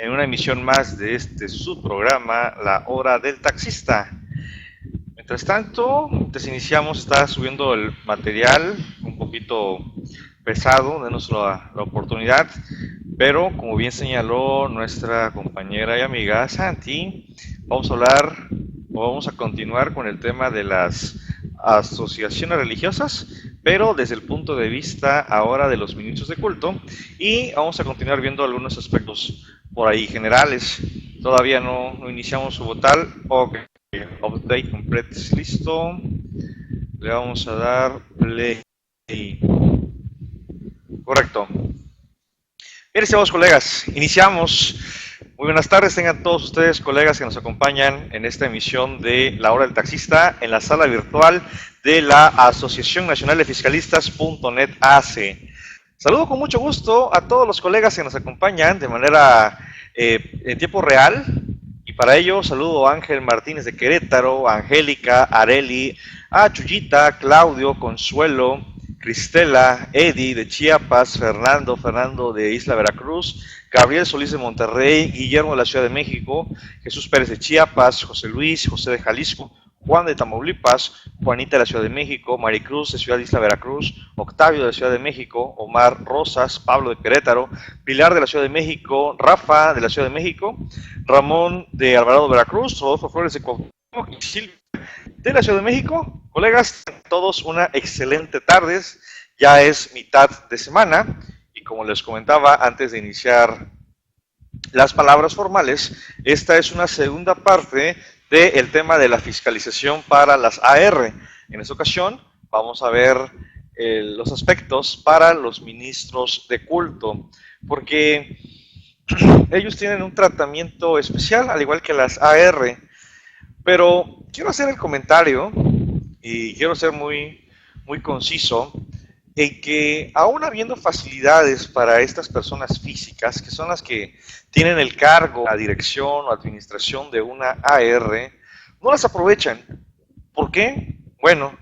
en una emisión más de este subprograma, La Hora del Taxista. Mientras tanto, iniciamos, está subiendo el material un poquito pesado, denos la oportunidad, pero como bien señaló nuestra compañera y amiga Santi, vamos a continuar con el tema de las asociaciones religiosas, pero desde el punto de vista ahora de los ministros de culto, y vamos a continuar viendo algunos aspectos por ahí generales. Todavía no iniciamos su votal. Ok, update complete, listo. Le vamos a dar play. Correcto. Bien, estimados colegas, iniciamos. Muy buenas tardes, tengan todos ustedes, colegas que nos acompañan en esta emisión de La Hora del Taxista en la sala virtual de la Asociación Nacional de Fiscalistas.net AC. Saludo con mucho gusto a todos los colegas que nos acompañan de manera en tiempo real, y para ello saludo a Ángel Martínez de Querétaro, a Angélica, Areli, a Chuyita, Claudio, Consuelo, Cristela, Eddie de Chiapas, Fernando de Isla Veracruz, Gabriel Solís de Monterrey, Guillermo de la Ciudad de México, Jesús Pérez de Chiapas, José Luis, José de Jalisco, Juan de Tamaulipas, Juanita de la Ciudad de México, Maricruz de Ciudad de Isla Veracruz, Octavio de la Ciudad de México, Omar Rosas, Pablo de Querétaro, Pilar de la Ciudad de México, Rafa de la Ciudad de México, Ramón de Alvarado Veracruz, Rodolfo Flores de Cuauhtémoc y Silvia de la Ciudad de México. Colegas, todos una excelente tarde, ya es mitad de semana y como les comentaba antes de iniciar las palabras formales, esta es una segunda parte del tema de la fiscalización para las AR. En esta ocasión vamos a ver los aspectos para los ministros de culto, porque ellos tienen un tratamiento especial, al igual que las AR. Pero quiero hacer el comentario, y quiero ser muy conciso, en que aún habiendo facilidades para estas personas físicas, que son las que tienen el cargo, la dirección o administración de una AR, no las aprovechan. ¿Por qué? Bueno,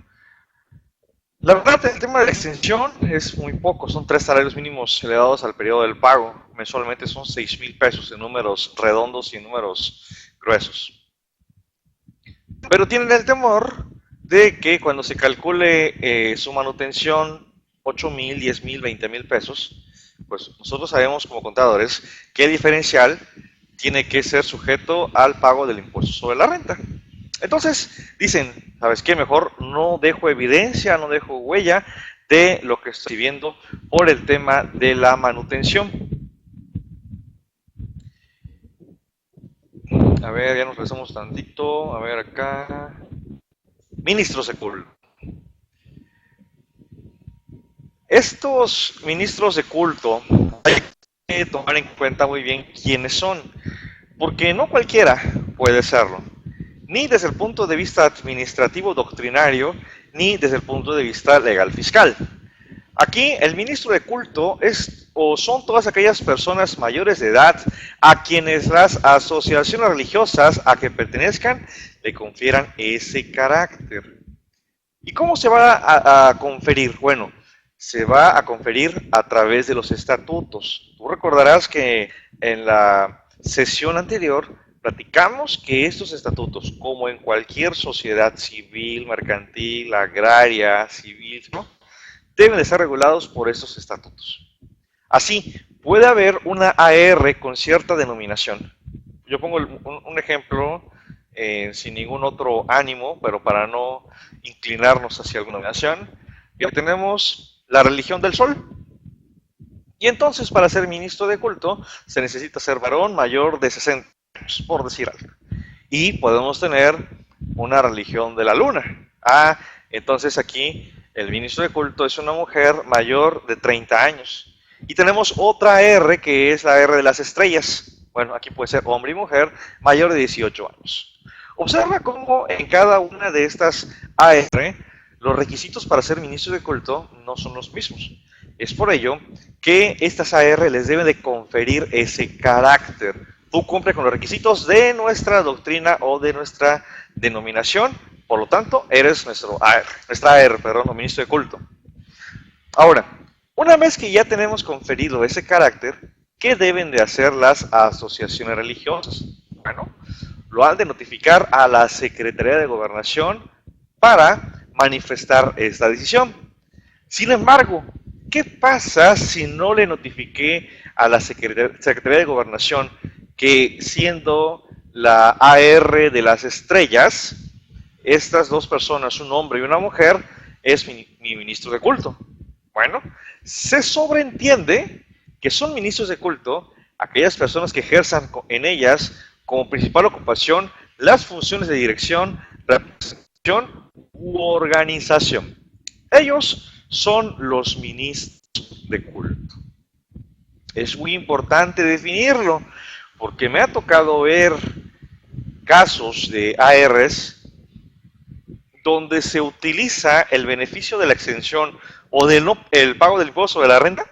la verdad, el tema de la extensión es muy poco, son 3 salarios mínimos elevados al periodo del pago. Mensualmente son 6,000 pesos en números redondos y en números gruesos. Pero tienen el temor de que cuando se calcule su manutención, 8,000, 10,000, 20,000 pesos, pues nosotros sabemos como contadores que el diferencial tiene que ser sujeto al pago del impuesto sobre la renta. Entonces dicen, ¿sabes qué? Mejor no dejo evidencia, no dejo huella de lo que estoy viendo por el tema de la manutención. A ver, ya nos regresamos tantito. A ver acá. Ministros de culto. Estos ministros de culto hay que tomar en cuenta muy bien quiénes son, porque no cualquiera puede serlo, ni desde el punto de vista administrativo doctrinario, ni desde el punto de vista legal fiscal. Aquí el ministro de culto es o son todas aquellas personas mayores de edad a quienes las asociaciones religiosas a que pertenezcan le confieran ese carácter. ¿Y cómo se va a conferir? Bueno, se va a conferir a través de los estatutos. Tú recordarás que en la sesión anterior platicamos que estos estatutos, como en cualquier sociedad civil, mercantil, agraria, civil, ¿no?, deben de ser regulados por estos estatutos. Así, puede haber una AR con cierta denominación. Yo pongo un ejemplo sin ningún otro ánimo, pero para no inclinarnos hacia alguna denominación. Ya tenemos la religión del sol. Y entonces, para ser ministro de culto, se necesita ser varón mayor de 60 años, por decir algo. Y podemos tener una religión de la luna. Entonces aquí el ministro de culto es una mujer mayor de 30 años. Y tenemos otra R, que es la R de las estrellas. Bueno, aquí puede ser hombre y mujer mayor de 18 años. Observa cómo en cada una de estas AR, los requisitos para ser ministro de culto no son los mismos. Es por ello que estas AR les deben de conferir ese carácter. Tú cumples con los requisitos de nuestra doctrina o de nuestra denominación, por lo tanto, eres nuestra AR, ministro de culto. Ahora, una vez que ya tenemos conferido ese carácter, ¿Qué deben de hacer las asociaciones religiosas? Bueno, lo han de notificar a la Secretaría de Gobernación para manifestar esta decisión. Sin embargo, ¿qué pasa si no le notifiqué a la Secretaría de Gobernación que, siendo la AR de las estrellas, estas dos personas, un hombre y una mujer, es mi ministro de culto? Bueno, se sobreentiende que son ministros de culto aquellas personas que ejerzan en ellas como principal ocupación las funciones de dirección, representación u organización. Ellos son los ministros de culto. Es muy importante definirlo, porque me ha tocado ver casos de ARs donde se utiliza el beneficio de la exención o el pago del impuesto de la renta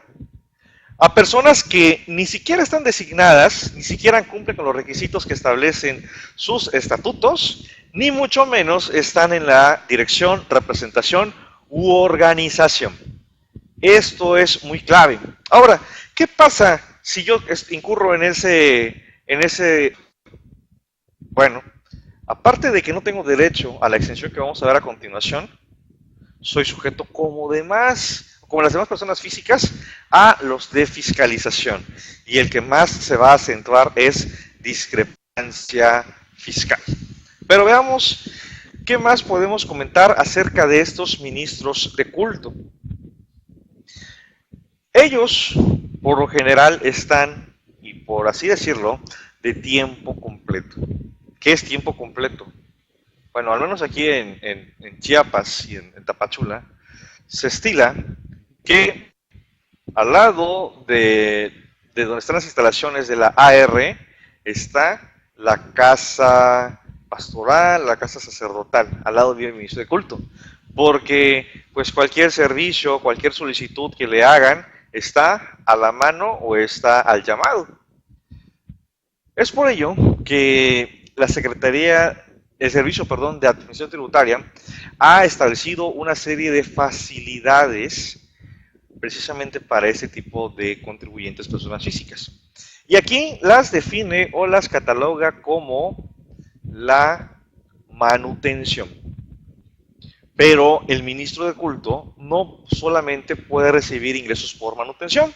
a personas que ni siquiera están designadas, ni siquiera cumplen con los requisitos que establecen sus estatutos, ni mucho menos están en la dirección, representación u organización. Esto es muy clave. Ahora, ¿qué pasa si yo incurro en ese, bueno, aparte de que no tengo derecho a la exención que vamos a ver a continuación, soy sujeto como las demás personas físicas, a los de fiscalización. Y el que más se va a acentuar es discrepancia fiscal. Pero veamos qué más podemos comentar acerca de estos ministros de culto. Ellos, por lo general, están, y por así decirlo, de tiempo completo. ¿Qué es tiempo completo? Bueno, al menos aquí en Chiapas y en Tapachula, se estila que al lado de donde están las instalaciones de la AR está la casa pastoral, la casa sacerdotal, al lado del ministro de culto, porque pues cualquier servicio, cualquier solicitud que le hagan está a la mano o está al llamado. Es por ello que la el Servicio de Administración Tributaria ha establecido una serie de facilidades precisamente para ese tipo de contribuyentes personas físicas. Y aquí las define o las cataloga como la manutención. Pero el ministro de culto no solamente puede recibir ingresos por manutención.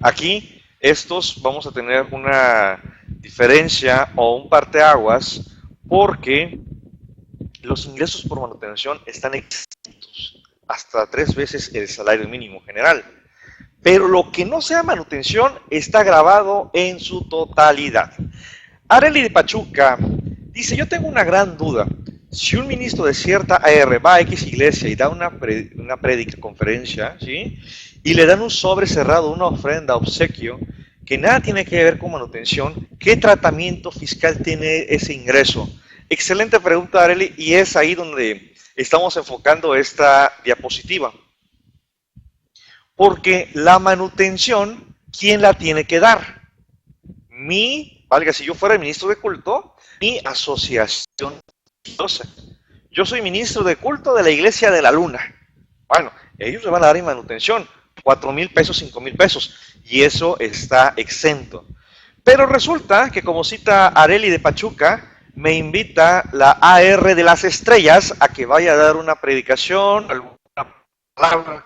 Aquí estos vamos a tener una diferencia o un parteaguas porque los ingresos por manutención están exentos hasta 3 veces el salario mínimo general. Pero lo que no sea manutención está grabado en su totalidad. Arely de Pachuca dice, yo tengo una gran duda. Si un ministro de cierta AR va a X iglesia y da una prédica, conferencia, ¿sí? Y le dan un sobre cerrado, una ofrenda, obsequio, que nada tiene que ver con manutención, ¿qué tratamiento fiscal tiene ese ingreso? Excelente pregunta, Arely, y es ahí donde estamos enfocando esta diapositiva. Porque la manutención, ¿quién la tiene que dar? Si yo fuera el ministro de culto, mi asociación religiosa. Yo soy ministro de culto de la Iglesia de la Luna. Bueno, ellos le van a dar en manutención 4,000 pesos, 5,000 pesos, y eso está exento. Pero resulta que, como cita Arely de Pachuca, me invita la AR de las estrellas a que vaya a dar una predicación, alguna palabra.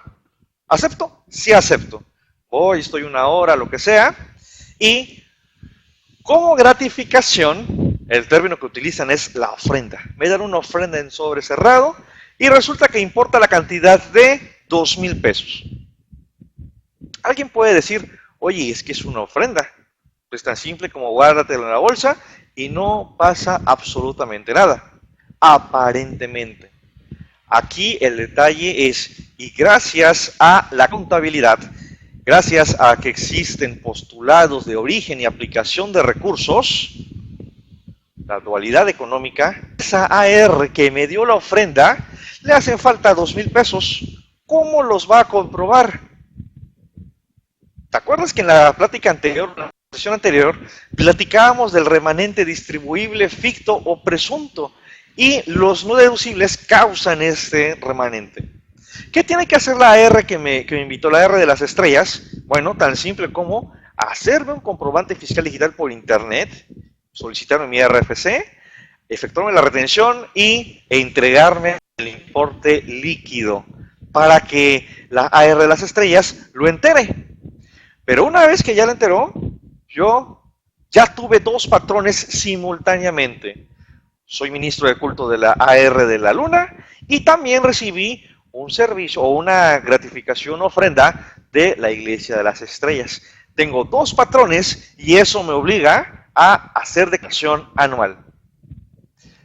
¿Acepto? Sí acepto. Voy, estoy 1 hora, lo que sea, y como gratificación, el término que utilizan es la ofrenda. Me dan una ofrenda en sobre cerrado y resulta que importa la cantidad de 2,000 pesos. Alguien puede decir, oye, es que es una ofrenda. Pues tan simple como guárdatelo en la bolsa y no pasa absolutamente nada. Aparentemente. Aquí el detalle es, y gracias a la contabilidad, gracias a que existen postulados de origen y aplicación de recursos, la dualidad económica, esa AR que me dio la ofrenda, le hacen falta 2,000 pesos. ¿Cómo los va a comprobar? ¿Te acuerdas que en la plática anterior, la sesión anterior, platicábamos del remanente distribuible, ficto o presunto? Y los no deducibles causan este remanente. ¿Qué tiene que hacer la AR que me invitó, la AR de las estrellas? Bueno, tan simple como hacerme un comprobante fiscal digital por internet, solicitarme mi RFC, efectuarme la retención e entregarme el importe líquido para que la AR de las estrellas lo entere. Pero una vez que ya lo enteró, yo ya tuve dos patrones simultáneamente. Soy ministro de culto de la AR de la Luna y también recibí un servicio o una gratificación ofrenda de la Iglesia de las Estrellas. Tengo dos patrones y eso me obliga a hacer declaración anual.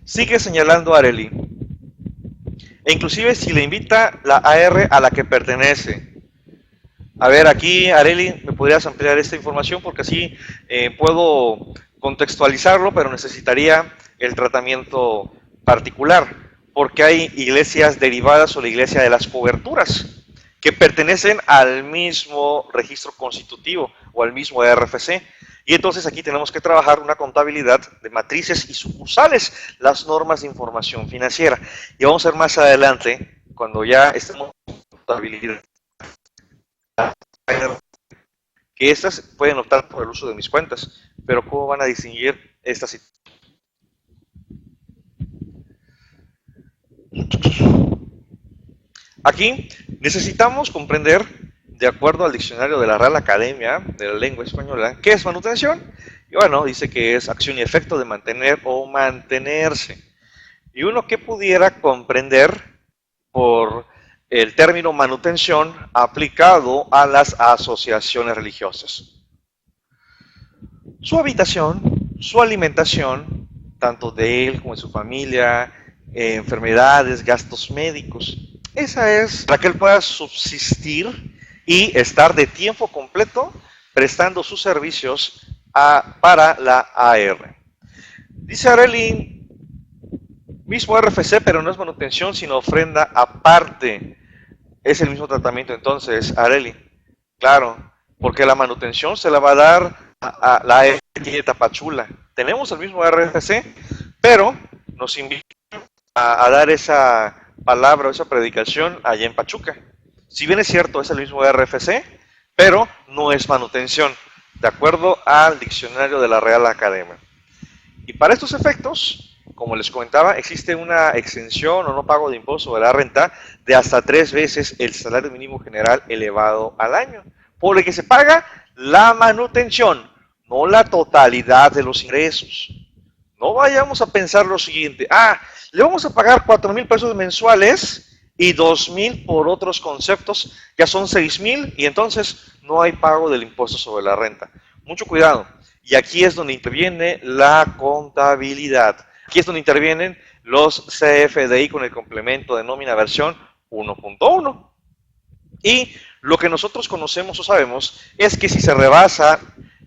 Sigue señalando Arely. E inclusive si le invita la AR a la que pertenece. A ver, aquí Arely, ¿me podrías ampliar esta información? Porque así puedo contextualizarlo, pero necesitaría el tratamiento particular, porque hay iglesias derivadas o la iglesia de las coberturas, que pertenecen al mismo registro constitutivo o al mismo RFC. Y entonces aquí tenemos que trabajar una contabilidad de matrices y sucursales, las normas de información financiera. Y vamos a ver más adelante, cuando ya estemos en contabilidad, que estas pueden optar por el uso de mis cuentas, pero ¿cómo van a distinguir estas situaciones? Aquí necesitamos comprender, de acuerdo al diccionario de la Real Academia de la Lengua Española, ¿qué es manutención? Y bueno, dice que es acción y efecto de mantener o mantenerse. Y uno que pudiera comprender por el término manutención aplicado a las asociaciones religiosas. Su habitación, su alimentación, tanto de él como de su familia, enfermedades, gastos médicos. Esa es para que él pueda subsistir y estar de tiempo completo prestando sus servicios para la AR. Dice Arely, mismo RFC, pero no es manutención, sino ofrenda aparte. Es el mismo tratamiento entonces, Arely. Claro, porque la manutención se la va a dar a la AR de Tapachula. Tenemos el mismo RFC, pero nos invita a dar esa palabra o esa predicación allá en Pachuca. Si bien es cierto, es el mismo RFC, pero no es manutención, de acuerdo al diccionario de la Real Academia. Y para estos efectos, como les comentaba, existe una exención o no pago de impuesto sobre la renta de hasta 3 veces el salario mínimo general elevado al año, por el que se paga la manutención, no la totalidad de los ingresos. No vayamos a pensar lo siguiente, le vamos a pagar 4,000 pesos mensuales y 2,000 por otros conceptos, ya son 6,000 y entonces no hay pago del impuesto sobre la renta. Mucho cuidado. Y aquí es donde interviene la contabilidad. Aquí es donde intervienen los CFDI con el complemento de nómina versión 1.1. Y lo que nosotros conocemos o sabemos es que si se rebasa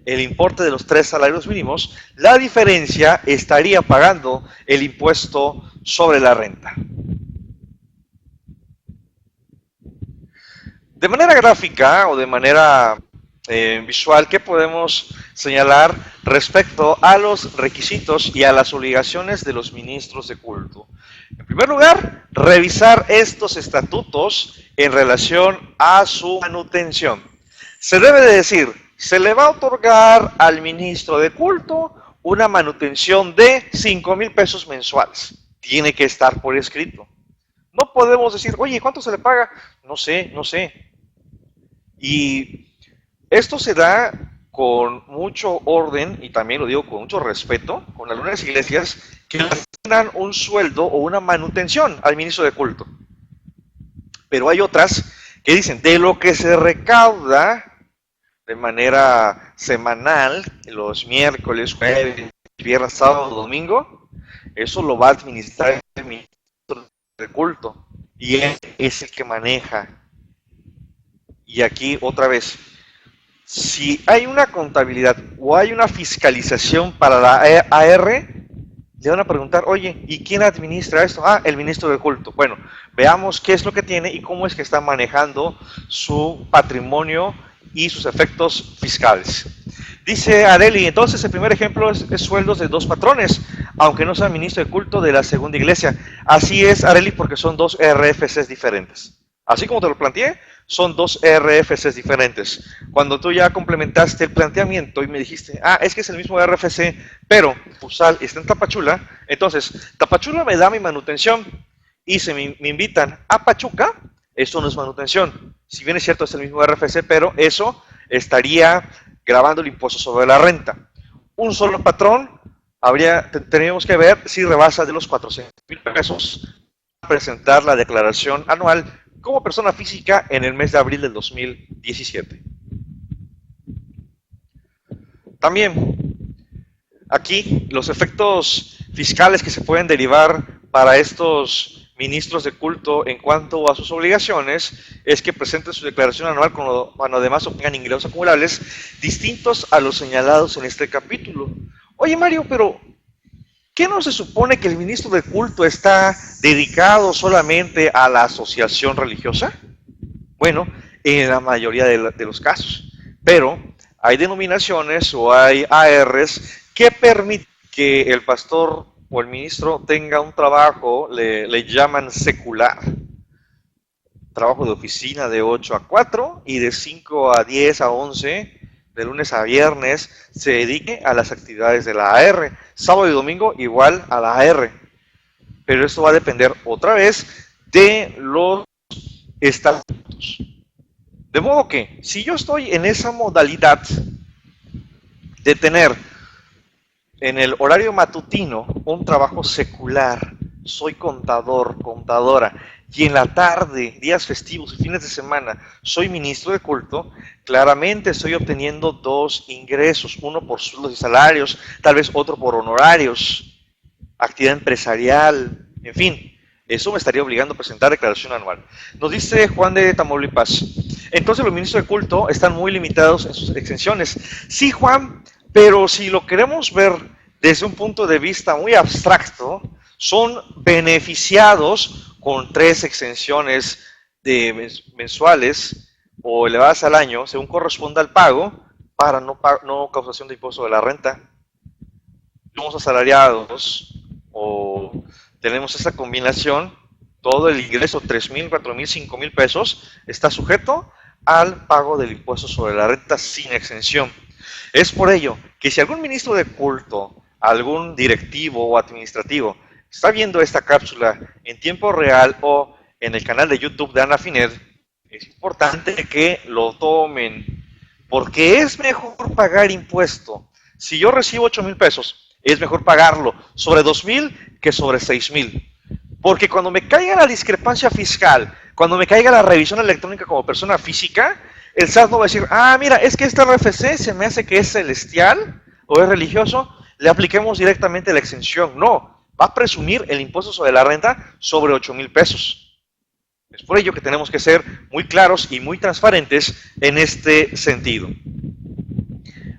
el importe de los 3 salarios mínimos, la diferencia estaría pagando el impuesto sobre la renta. De manera gráfica o de manera visual, ¿qué podemos señalar respecto a los requisitos y a las obligaciones de los ministros de culto? En primer lugar, revisar estos estatutos en relación a su manutención. Se debe de decir, se le va a otorgar al ministro de culto una manutención de 5,000 pesos mensuales. Tiene que estar por escrito. No podemos decir, oye, ¿cuánto se le paga? No sé. Y esto se da con mucho orden, y también lo digo con mucho respeto, con algunas iglesias que le asignan un sueldo o una manutención al ministro de culto. Pero hay otras que dicen, de lo que se recauda de manera semanal, los miércoles, jueves, viernes, sábado, domingo, eso lo va a administrar el ministro de culto. Y él es el que maneja. Y aquí otra vez, si hay una contabilidad o hay una fiscalización para la AR, le van a preguntar, oye, ¿y quién administra esto? El ministro de culto. Bueno, veamos qué es lo que tiene y cómo es que está manejando su patrimonio y sus efectos fiscales. Dice Arely, entonces el primer ejemplo es sueldos de 2 patrones, aunque no sea ministro de culto de la segunda iglesia. Así es, Arely, porque son 2 RFCs diferentes. Así como te lo planteé, son dos RFCs diferentes. Cuando tú ya complementaste el planteamiento y me dijiste, es que es el mismo RFC, pero Futsal está en Tapachula, entonces Tapachula me da mi manutención y se me invitan a Pachuca, esto no es manutención. Si bien es cierto, es el mismo RFC, pero eso estaría grabando el impuesto sobre la renta. Un solo patrón, tendríamos que ver si rebasa de los 400,000 pesos presentar la declaración anual como persona física en el mes de abril del 2017. También, aquí, los efectos fiscales que se pueden derivar para estos ministros de culto en cuanto a sus obligaciones es que presenten su declaración anual cuando además obtengan ingresos acumulables distintos a los señalados en este capítulo. Oye, Mario, pero ¿qué no se supone que el ministro de culto está dedicado solamente a la asociación religiosa? Bueno, en la mayoría de los casos. Pero hay denominaciones o hay ARs que permiten que el pastor o el ministro tenga un trabajo, le llaman secular. Trabajo de oficina de 8 a 4 y de 5 a 10 a 11 de lunes a viernes, se dedique a las actividades de la AR. Sábado y domingo igual a la AR. Pero esto va a depender otra vez de los estatutos. De modo que, si yo estoy en esa modalidad de tener en el horario matutino un trabajo secular, soy contador, contadora, y en la tarde, días festivos y fines de semana, soy ministro de culto, claramente estoy obteniendo dos ingresos, uno por sueldos y salarios, tal vez otro por honorarios, actividad empresarial, en fin, eso me estaría obligando a presentar declaración anual. Nos dice Juan de Tamaulipas, entonces los ministros de culto están muy limitados en sus exenciones. Sí, Juan, pero si lo queremos ver desde un punto de vista muy abstracto, son beneficiados con 3 exenciones mensuales o elevadas al año, según corresponda al pago, para no causación de impuesto de la renta. Somos asalariados o tenemos esa combinación, todo el ingreso, 3,000, 4,000, 5,000 pesos, está sujeto al pago del impuesto sobre la renta sin exención. Es por ello que si algún ministro de culto, algún directivo o administrativo está viendo esta cápsula en tiempo real o en el canal de YouTube de Ana Finer, es importante que lo tomen, porque es mejor pagar impuesto. Si yo recibo 8,000 pesos, es mejor pagarlo sobre 2,000 que sobre 6,000. Porque cuando me caiga la discrepancia fiscal, cuando me caiga la revisión electrónica como persona física, el SAT no va a decir, mira, es que este RFC se me hace que es celestial o es religioso, le apliquemos directamente la exención. No, va a presumir el impuesto sobre la renta sobre 8,000 pesos. Es por ello que tenemos que ser muy claros y muy transparentes en este sentido.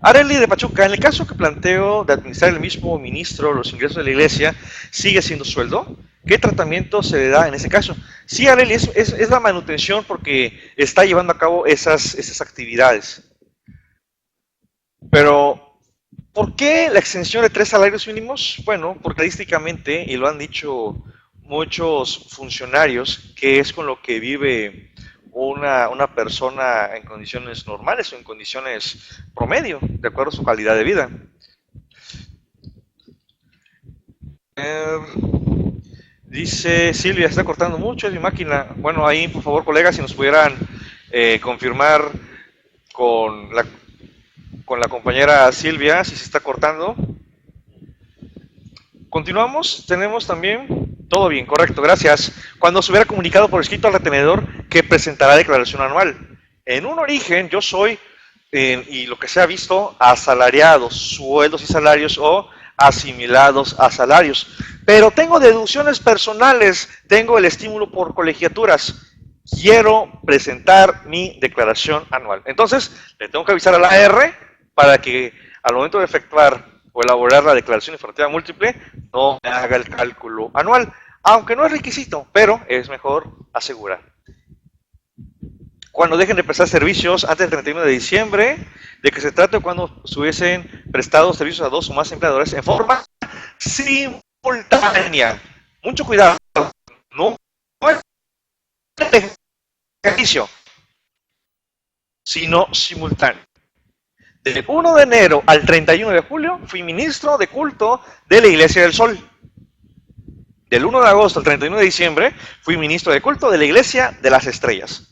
Arely de Pachuca, en el caso que planteo de administrar el mismo ministro los ingresos de la iglesia, ¿sigue siendo sueldo? ¿Qué tratamiento se le da en ese caso? Sí, Arely, es la manutención porque está llevando a cabo esas actividades. Pero, ¿por qué la exención de 3 salarios mínimos? Bueno, porque estadísticamente, y lo han dicho muchos funcionarios, que es con lo que vive una persona en condiciones normales o en condiciones promedio, de acuerdo a su calidad de vida. Dice Silvia, está cortando mucho, es mi máquina. Bueno, ahí por favor, colegas, si nos pudieran confirmar con la compañera Silvia si se está cortando. Continuamos, tenemos también, todo bien, correcto, gracias. Cuando se hubiera comunicado por escrito al retenedor que presentará declaración anual. En un origen yo soy, y lo que se ha visto, asalariados, sueldos y salarios o asimilados a salarios. Pero tengo deducciones personales, tengo el estímulo por colegiaturas. Quiero presentar mi declaración anual. Entonces, le tengo que avisar a la AR para que al momento de efectuar o elaborar la declaración informativa múltiple, no me haga el cálculo anual, aunque no es requisito, pero es mejor asegurar. Cuando dejen de prestar servicios antes del 31 de diciembre, de que se trate cuando estuviesen prestados servicios a 2 o más empleadores en forma simultánea. Mucho cuidado, no ejercicio, sino simultáneo. Del 1 de enero al 31 de julio fui ministro de culto de la Iglesia del Sol. Del 1 de agosto al 31 de diciembre fui ministro de culto de la Iglesia de las Estrellas.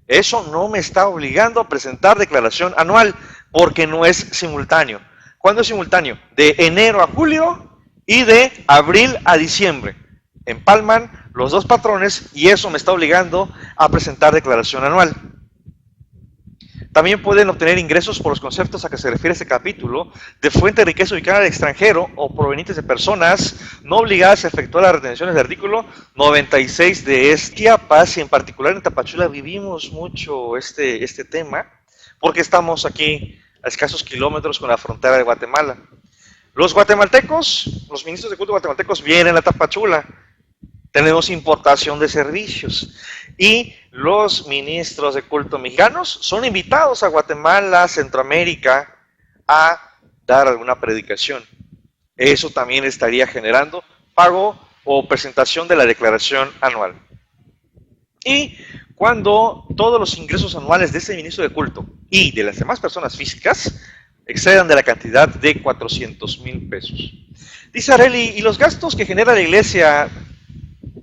Eso no me está obligando a presentar declaración anual porque no es simultáneo. ¿Cuándo es simultáneo? De enero a julio y de abril a diciembre. Empalman los dos patrones y eso me está obligando a presentar declaración anual. También pueden obtener ingresos por los conceptos a que se refiere este capítulo de fuente de riqueza ubicada al extranjero o provenientes de personas no obligadas a efectuar las retenciones del artículo 96 de Chiapas, y en particular en Tapachula vivimos mucho este tema porque estamos aquí a escasos kilómetros con la frontera de Guatemala. Los guatemaltecos, los ministros de culto guatemaltecos vienen a Tapachula. Tenemos importación de servicios y los ministros de culto mexicanos son invitados a Guatemala, Centroamérica, a dar alguna predicación. Eso también estaría generando pago o presentación de la declaración anual. Y cuando todos los ingresos anuales de ese ministro de culto y de las demás personas físicas excedan de la cantidad de 400,000 pesos. Dice Areli, ¿y los gastos que genera la iglesia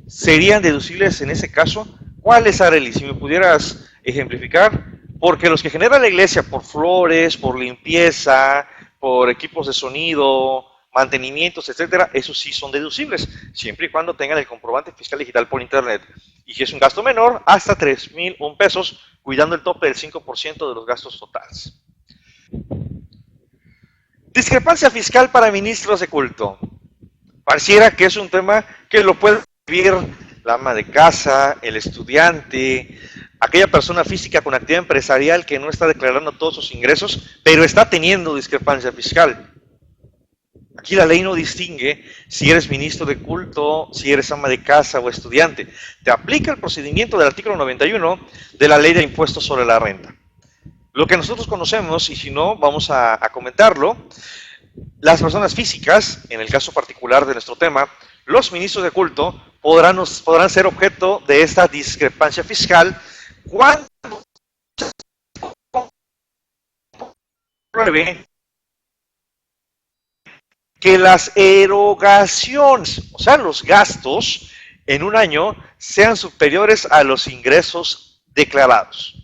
serían deducibles en ese caso? ¿Cuáles, Areli? Si me pudieras ejemplificar, porque los que genera la iglesia por flores, por limpieza, por equipos de sonido, mantenimientos, etcétera, esos sí son deducibles, siempre y cuando tengan el comprobante fiscal digital por internet. Y si es un gasto menor, hasta 3,001 pesos, cuidando el tope del 5% de los gastos totales. Discrepancia fiscal para ministros de culto. Pareciera que es un tema que lo puede vivir la ama de casa, el estudiante, aquella persona física con actividad empresarial que no está declarando todos sus ingresos, pero está teniendo discrepancia fiscal. Aquí la ley no distingue si eres ministro de culto, si eres ama de casa o estudiante. Te aplica el procedimiento del artículo 91 de la Ley de Impuestos sobre la Renta. Lo que nosotros conocemos, y si no, vamos a comentarlo, las personas físicas, en el caso particular de nuestro tema, los ministros de culto podrán ser objeto de esta discrepancia fiscal cuando se compruebe que las erogaciones, o sea, los gastos en un año sean superiores a los ingresos declarados.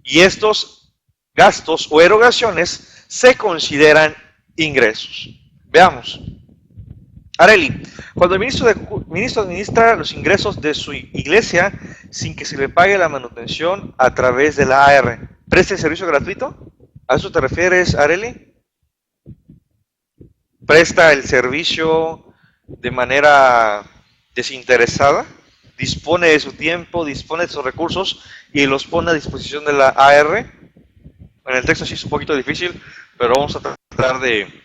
Y estos gastos o erogaciones se consideran ingresos. Veamos. Areli, cuando el ministro administra los ingresos de su iglesia sin que se le pague la manutención a través de la AR, ¿presta el servicio gratuito? ¿A eso te refieres, Areli? ¿Presta el servicio de manera desinteresada? ¿Dispone de su tiempo, dispone de sus recursos y los pone a disposición de la AR? En el texto sí es un poquito difícil, pero vamos a tratar de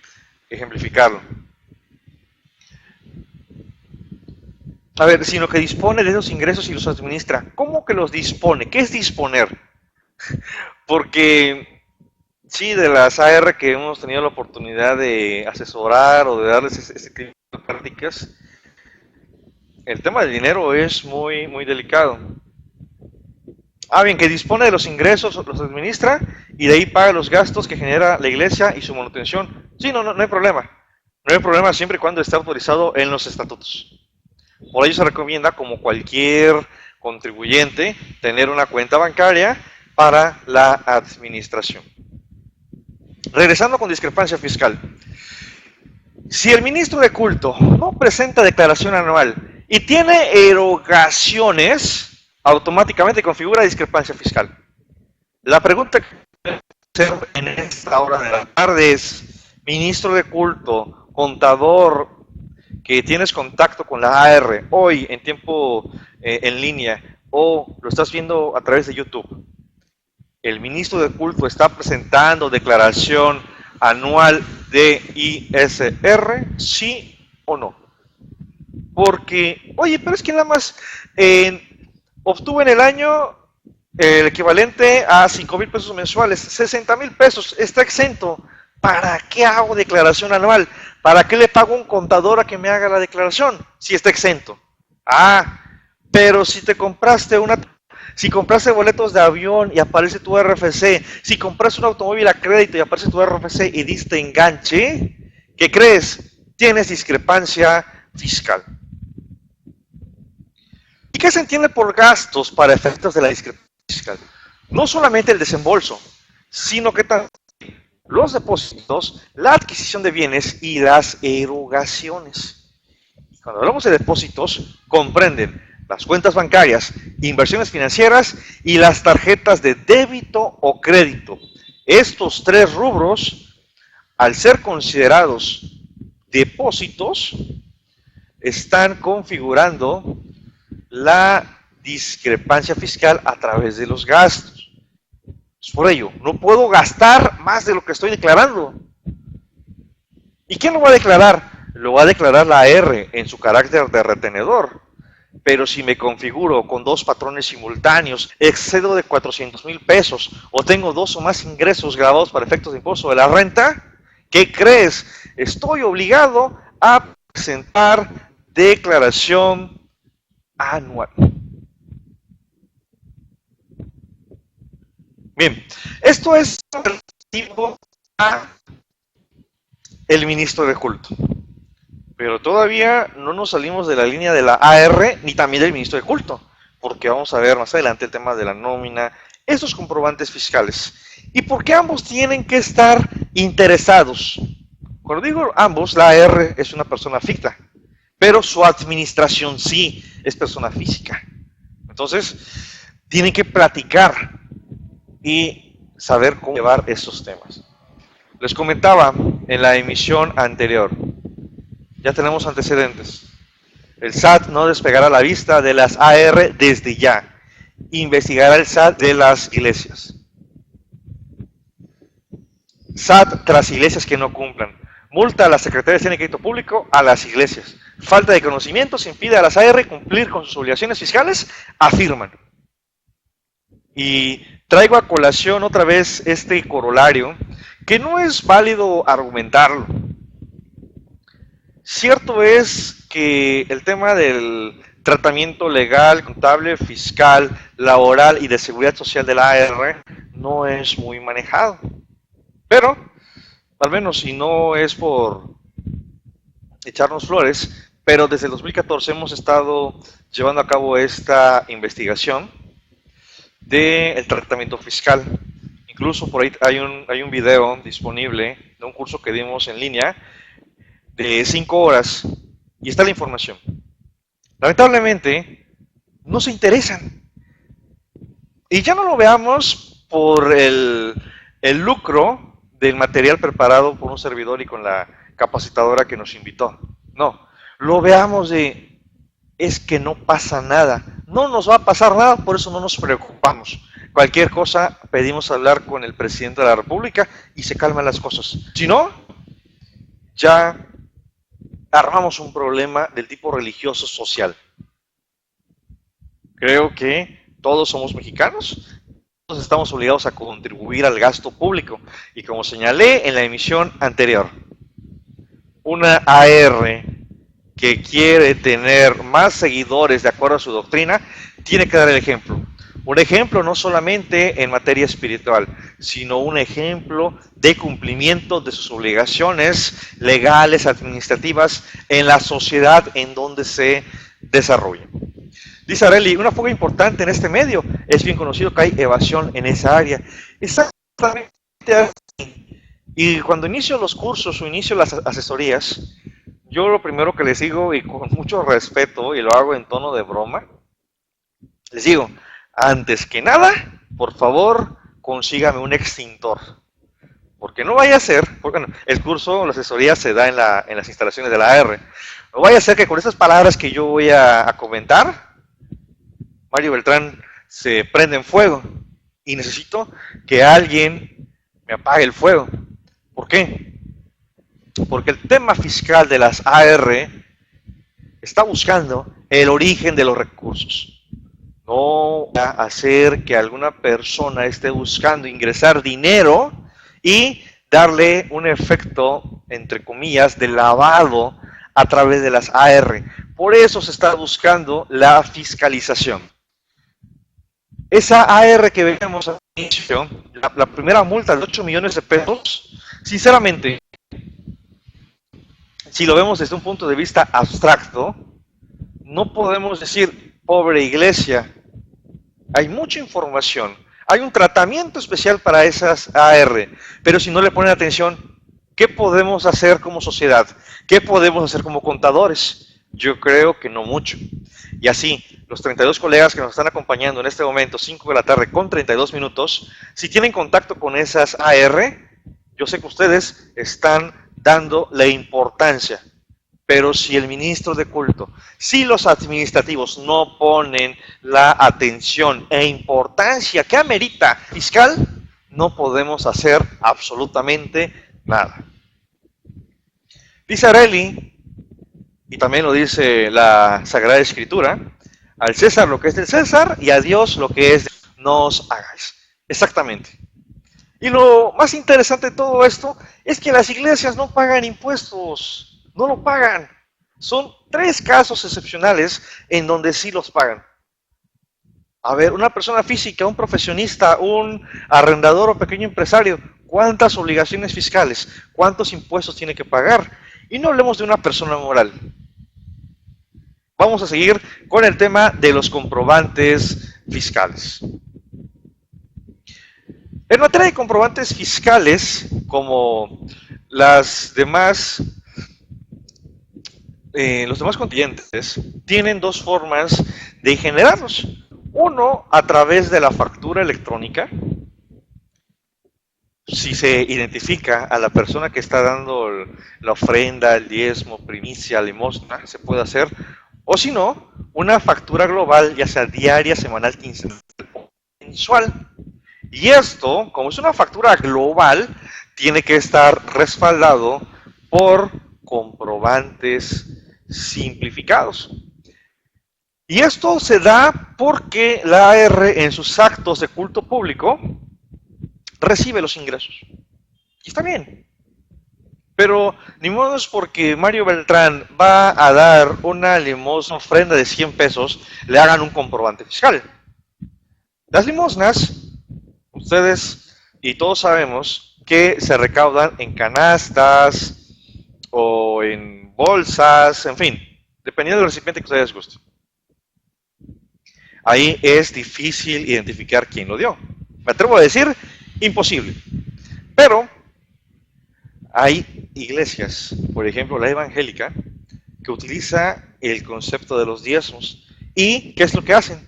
ejemplificarlo. A ver, sino que dispone de esos ingresos y los administra. ¿Cómo que los dispone? ¿Qué es disponer? Porque sí, de las AR que hemos tenido la oportunidad de asesorar o de darles ese tipo de prácticas, el tema del dinero es muy, muy delicado. Bien, que dispone de los ingresos, los administra y de ahí paga los gastos que genera la iglesia y su manutención. Sí, no hay problema. No hay problema siempre y cuando esté autorizado en los estatutos. Por ello se recomienda, como cualquier contribuyente, tener una cuenta bancaria para la administración. Regresando con discrepancia fiscal. Si el ministro de culto no presenta declaración anual y tiene erogaciones, automáticamente configura discrepancia fiscal. La pregunta que debe hacer en esta hora de la tarde es, ministro de culto, contador, que tienes contacto con la AR hoy en tiempo en línea o lo estás viendo a través de YouTube, ¿el ministro de culto está presentando declaración anual de ISR, sí o no? Porque, oye, pero es que nada más obtuvo en el año el equivalente a 5,000 pesos mensuales, 60,000 pesos, está exento. ¿Para qué hago declaración anual? ¿Para qué le pago a un contador a que me haga la declaración si está exento? Pero si te compraste una Si compraste boletos de avión y aparece tu RFC, si compraste un automóvil a crédito y aparece tu RFC y diste enganche, ¿qué crees? Tienes discrepancia fiscal. ¿Y qué se entiende por gastos para efectos de la discrepancia fiscal? No solamente el desembolso, sino que también los depósitos, la adquisición de bienes y las erogaciones. Cuando hablamos de depósitos, comprenden las cuentas bancarias, inversiones financieras y las tarjetas de débito o crédito. Estos tres rubros, al ser considerados depósitos, están configurando la discrepancia fiscal a través de los gastos. Por ello, no puedo gastar más de lo que estoy declarando. ¿Y quién lo va a declarar? Lo va a declarar la AR en su carácter de retenedor. Pero si me configuro con dos patrones simultáneos, excedo de 400,000 pesos o tengo dos o más ingresos grabados para efectos de impuesto de la renta, ¿qué crees? Estoy obligado a presentar declaración anual. Bien, esto es relativo a el ministro de culto. Pero todavía no nos salimos de la línea de la AR ni también del ministro de culto, porque vamos a ver más adelante el tema de la nómina, estos comprobantes fiscales. ¿Y por qué ambos tienen que estar interesados? Cuando digo ambos, la AR es una persona ficta, pero su administración sí es persona física. Entonces, tienen que platicar y saber cómo llevar estos temas. Les comentaba en la emisión anterior, ya tenemos antecedentes. El SAT no despegará la vista de las AR desde ya. Investigará el SAT de las iglesias. SAT tras iglesias que no cumplan. Multa a la Secretaría de Hacienda y Crédito Público a las iglesias. Falta de conocimientos impide a las AR cumplir con sus obligaciones fiscales, afirman. Y traigo a colación otra vez este corolario, que no es válido argumentarlo. Cierto es que el tema del tratamiento legal, contable, fiscal, laboral y de seguridad social de la AR no es muy manejado. Pero, al menos si no es por echarnos flores, pero desde el 2014 hemos estado llevando a cabo esta investigación del tratamiento fiscal. Incluso por ahí hay un video disponible de un curso que dimos en línea de 5 horas y está la información. Lamentablemente, no se interesan. Y ya no lo veamos por el lucro del material preparado por un servidor y con la capacitadora que nos invitó. No, lo veamos de, es que no pasa nada. No nos va a pasar nada, por eso no nos preocupamos. Cualquier cosa pedimos hablar con el presidente de la República y se calman las cosas. Si no, ya armamos un problema del tipo religioso social. Creo que todos somos mexicanos, todos estamos obligados a contribuir al gasto público. Y como señalé en la emisión anterior, una AR que quiere tener más seguidores de acuerdo a su doctrina, tiene que dar el ejemplo. Un ejemplo no solamente en materia espiritual, sino un ejemplo de cumplimiento de sus obligaciones legales, administrativas, en la sociedad en donde se desarrolla. Dice Areli, una fuga importante en este medio, es bien conocido que hay evasión en esa área. Exactamente así. Y cuando inicio los cursos o inicio las asesorías, yo lo primero que les digo, y con mucho respeto, y lo hago en tono de broma, les digo, antes que nada, por favor, consígame un extintor. Porque no vaya a ser, porque bueno, el curso, la asesoría se da en las instalaciones de la AR. No vaya a ser que con estas palabras que yo voy a comentar, Mario Beltrán se prende en fuego y necesito que alguien me apague el fuego. ¿Por qué? Porque el tema fiscal de las AR está buscando el origen de los recursos. No va a hacer que alguna persona esté buscando ingresar dinero y darle un efecto, entre comillas, de lavado a través de las AR. Por eso se está buscando la fiscalización. Esa AR que veíamos al inicio, la primera multa de 8 millones de pesos, sinceramente, si lo vemos desde un punto de vista abstracto, no podemos decir, pobre iglesia, hay mucha información, hay un tratamiento especial para esas AR, pero si no le ponen atención, ¿qué podemos hacer como sociedad? ¿Qué podemos hacer como contadores? Yo creo que no mucho. Y así, los 32 colegas que nos están acompañando en este momento, 5 de la tarde con 32 minutos, si tienen contacto con esas AR, yo sé que ustedes están dando la importancia, pero si el ministro de culto, si los administrativos no ponen la atención e importancia que amerita fiscal, no podemos hacer absolutamente nada. Dice Areli, y también lo dice la Sagrada Escritura, al César lo que es del César y a Dios lo que es de no os hagáis. Exactamente. Y lo más interesante de todo esto es que las iglesias no pagan impuestos, no lo pagan. Son 3 casos excepcionales en donde sí los pagan. A ver, una persona física, un profesionista, un arrendador o pequeño empresario, ¿cuántas obligaciones fiscales, cuántos impuestos tiene que pagar? Y no hablemos de una persona moral. Vamos a seguir con el tema de los comprobantes fiscales. En materia de comprobantes fiscales, como las demás, los demás contribuyentes, tienen 2 formas de generarlos. Uno, a través de la factura electrónica. Si se identifica a la persona que está dando la ofrenda, el diezmo, primicia, limosna, se puede hacer. O si no, una factura global, ya sea diaria, semanal, quincenal o mensual. Y esto, como es una factura global, tiene que estar respaldado por comprobantes simplificados. Y esto se da porque la AR en sus actos de culto público recibe los ingresos. Y está bien. Pero ni modo es porque Mario Beltrán va a dar una limosna ofrenda de 100 pesos, le hagan un comprobante fiscal. Las limosnas, ustedes y todos sabemos que se recaudan en canastas o en bolsas, en fin, dependiendo del recipiente que ustedes gusten. Ahí es difícil identificar quién lo dio. Me atrevo a decir, imposible. Pero hay iglesias, por ejemplo la evangélica, que utiliza el concepto de los diezmos. ¿Y qué es lo que hacen?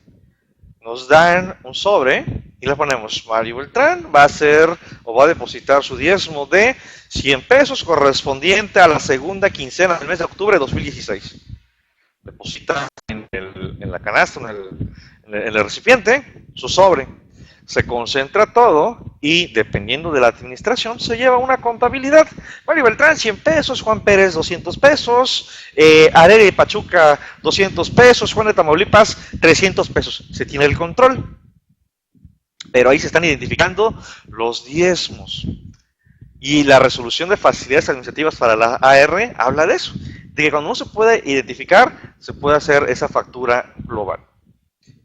Nos dan un sobre y le ponemos, Mario Beltrán va a hacer o va a depositar su diezmo de 100 pesos correspondiente a la segunda quincena del mes de octubre de 2016. Deposita en la canasta, en el recipiente, su sobre. Se concentra todo y dependiendo de la administración se lleva una contabilidad. Mario Beltrán 100 pesos, Juan Pérez 200 pesos, Areli de Pachuca 200 pesos, Juan de Tamaulipas 300 pesos. Se tiene el control. Pero ahí se están identificando los diezmos. Y la resolución de facilidades administrativas para la AR habla de eso, de que cuando no se puede identificar, se puede hacer esa factura global.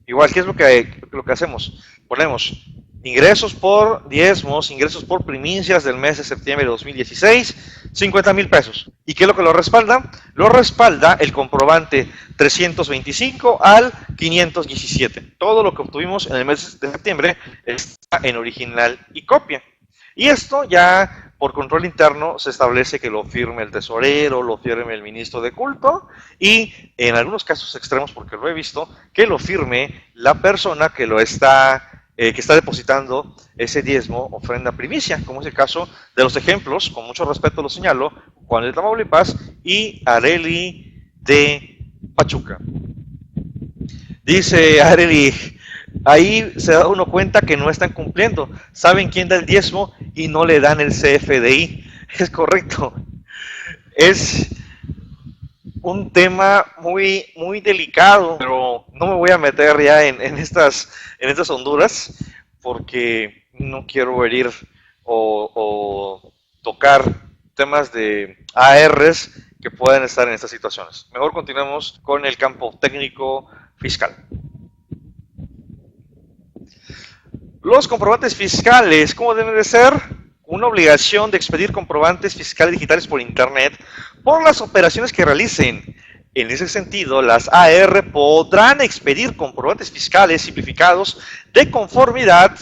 Igual, ¿qué es lo que hacemos? Ponemos ingresos por diezmos, ingresos por primicias del mes de septiembre de 2016, 50,000 pesos. ¿Y qué es lo que lo respalda? Lo respalda el comprobante 325 al 517. Todo lo que obtuvimos en el mes de septiembre está en original y copia. Y esto ya por control interno se establece que lo firme el tesorero, lo firme el ministro de culto y en algunos casos extremos, porque lo he visto, que lo firme la persona que está depositando ese diezmo, ofrenda, primicia, como es el caso de los ejemplos, con mucho respeto lo señalo, Juan de Tamaulipas y Areli de Pachuca. Dice Areli, ahí se da uno cuenta que no están cumpliendo. Saben quién da el diezmo y no le dan el CFDI. Es correcto. Es un tema muy, muy delicado, pero no me voy a meter ya en estas honduras porque no quiero herir o tocar temas de ARs que pueden estar en estas situaciones. Mejor continuemos con el campo técnico fiscal. Los comprobantes fiscales, ¿cómo deben de ser? Una obligación de expedir comprobantes fiscales digitales por Internet por las operaciones que realicen. En ese sentido, las AR podrán expedir comprobantes fiscales simplificados de conformidad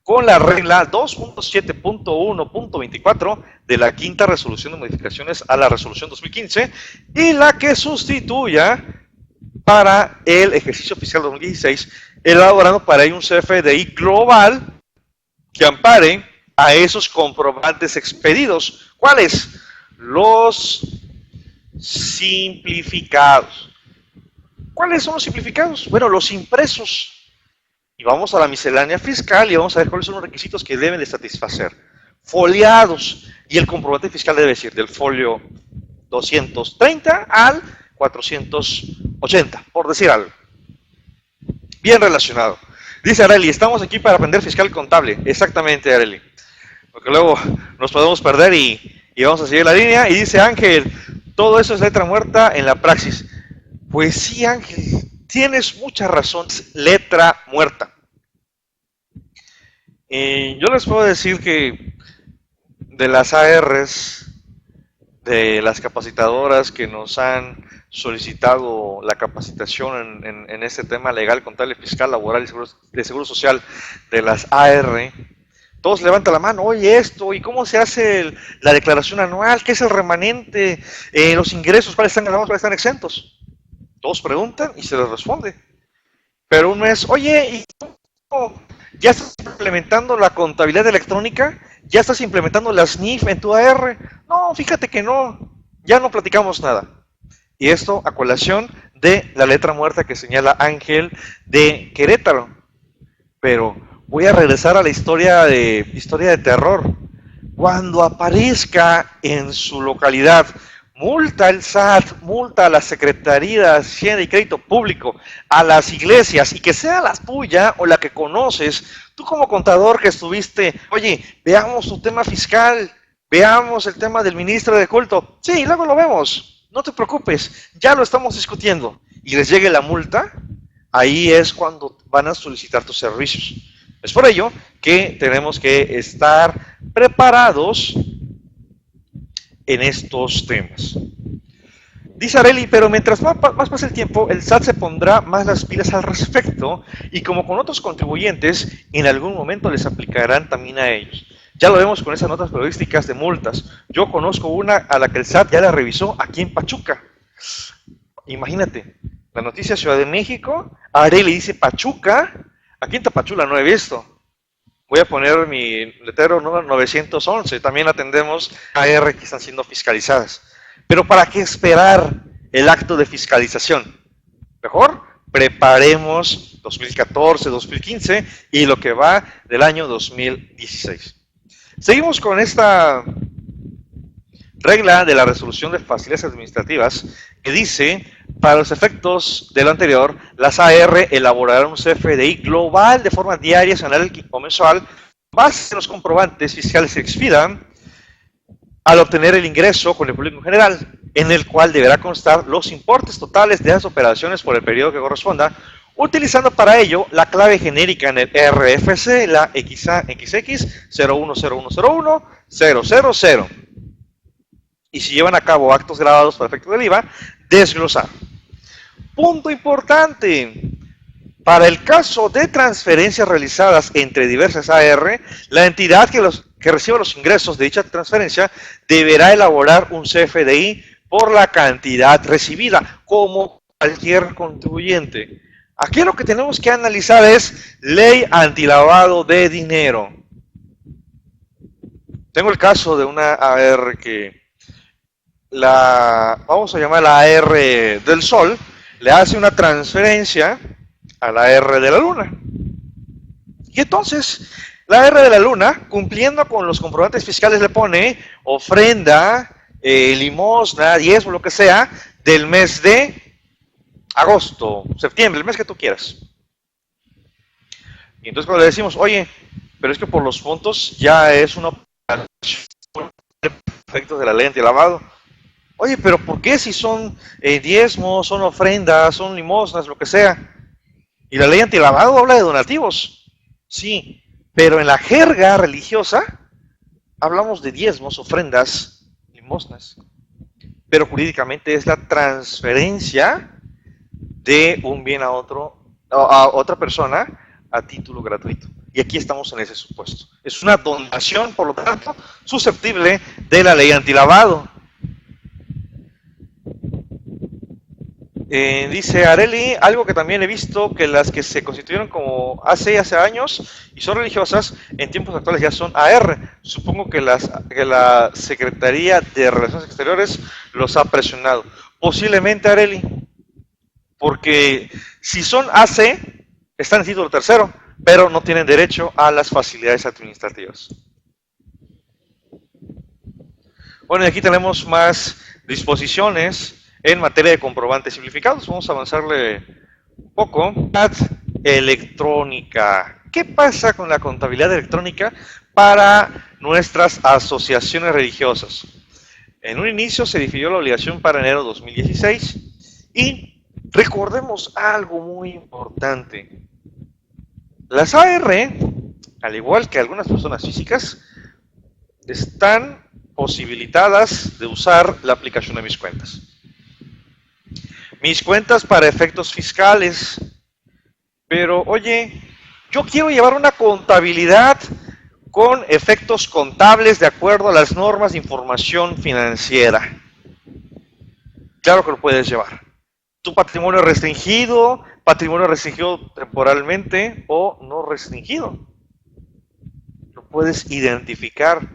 con la regla 2.7.1.24 de la quinta resolución de modificaciones a la resolución 2015 y la que sustituya para el ejercicio fiscal 2016, elaborando para ello un CFDI global que ampare a esos comprobantes expedidos. ¿Cuáles? Los simplificados. ¿Cuáles son los simplificados? Bueno, los impresos. Y vamos a la miscelánea fiscal y vamos a ver cuáles son los requisitos que deben de satisfacer. Foliados. Y el comprobante fiscal debe decir del folio 230 al 480, por decir algo. Bien relacionado. Dice Areli, estamos aquí para aprender fiscal contable. Exactamente, Areli. Porque luego nos podemos perder y vamos a seguir la línea. Y dice Ángel, todo eso es letra muerta en la praxis. Pues sí, Ángel, tienes mucha razón, letra muerta. Yo les puedo decir que de las ARs, de las capacitadoras que nos han solicitado la capacitación en este tema legal, contable, fiscal, laboral y de seguro social de las AR, todos levantan la mano, oye esto, ¿y cómo se hace la declaración anual? ¿Qué es el remanente? ¿Los ingresos cuáles están grabados, cuáles están exentos? Todos preguntan y se les responde. Pero un mes, oye, ¿y cómo? ¿Ya estás implementando la contabilidad electrónica? ¿Ya estás implementando las NIF en tu AR? No, fíjate que no, ya no platicamos nada. Y esto a colación de la letra muerta que señala Ángel de Querétaro. Pero voy a regresar a la historia de terror. Cuando aparezca en su localidad multa el SAT, multa a la Secretaría de Hacienda y Crédito Público, a las iglesias, y que sea la tuya o la que conoces, tú como contador que estuviste, oye, veamos tu tema fiscal, veamos el tema del ministro de culto, sí, luego lo vemos, no te preocupes, ya lo estamos discutiendo, y les llegue la multa, ahí es cuando van a solicitar tus servicios. Es por ello que tenemos que estar preparados en estos temas. Dice Areli, pero mientras más pase el tiempo, el SAT se pondrá más las pilas al respecto y como con otros contribuyentes, en algún momento les aplicarán también a ellos. Ya lo vemos con esas notas periodísticas de multas. Yo conozco una a la que el SAT ya la revisó aquí en Pachuca. Imagínate, la noticia Ciudad de México, Areli dice Pachuca, aquí en Tapachula no he visto. Voy a poner mi letrero número 911, también atendemos AR que están siendo fiscalizadas. Pero ¿para qué esperar el acto de fiscalización? Mejor preparemos 2014, 2015 y lo que va del año 2016. Seguimos con esta regla de la resolución de facilidades administrativas que dice, para los efectos de lo anterior, las AR elaborarán un CFDI global de forma diaria, semanal o mensual, base en los comprobantes fiscales que expidan al obtener el ingreso con el público en general, en el cual deberá constar los importes totales de las operaciones por el periodo que corresponda, utilizando para ello la clave genérica en el RFC, la XX 010101 000. Y si llevan a cabo actos grabados para efecto del IVA, desglosar. Punto importante. Para el caso de transferencias realizadas entre diversas AR, la entidad que reciba los ingresos de dicha transferencia deberá elaborar un CFDI por la cantidad recibida, como cualquier contribuyente. Aquí lo que tenemos que analizar es ley antilavado de dinero. Tengo el caso de una AR que vamos a llamar la AR del Sol, le hace una transferencia a la AR de la Luna. Y entonces, la AR de la Luna, cumpliendo con los comprobantes fiscales, le pone ofrenda, limosna, diezmo, lo que sea, del mes de agosto, septiembre, el mes que tú quieras. Y entonces cuando le decimos, oye, pero es que por los fondos ya es una operación efectos de la ley antilavado. Oye, pero ¿por qué si son diezmos, son ofrendas, son limosnas, lo que sea? Y la ley antilavado habla de donativos. Sí, Pero en la jerga religiosa hablamos de diezmos, ofrendas, limosnas. Pero jurídicamente es la transferencia de un bien a otra persona a título gratuito. Y aquí estamos en ese supuesto. Es una donación, por lo tanto, susceptible de la ley antilavado. Dice Areli, algo que también he visto, que las que se constituyeron como hace años y son religiosas, en tiempos actuales ya son AR. Supongo que la Secretaría de Relaciones Exteriores los ha presionado. Posiblemente, Areli, porque si son AC, están en título tercero, pero no tienen derecho a las facilidades administrativas. Bueno, y aquí tenemos más disposiciones en materia de comprobantes simplificados. Vamos a avanzarle un poco. Electrónica. ¿Qué pasa con la contabilidad electrónica para nuestras asociaciones religiosas? En un inicio se definió la obligación para enero de 2016 y recordemos algo muy importante. Las AR, al igual que algunas personas físicas, están posibilitadas de usar la aplicación de Mis Cuentas. Mis Cuentas para efectos fiscales. Pero, oye, yo quiero llevar una contabilidad con efectos contables de acuerdo a las normas de información financiera. Claro que lo puedes llevar. Tu patrimonio restringido temporalmente o no restringido. Lo puedes identificar.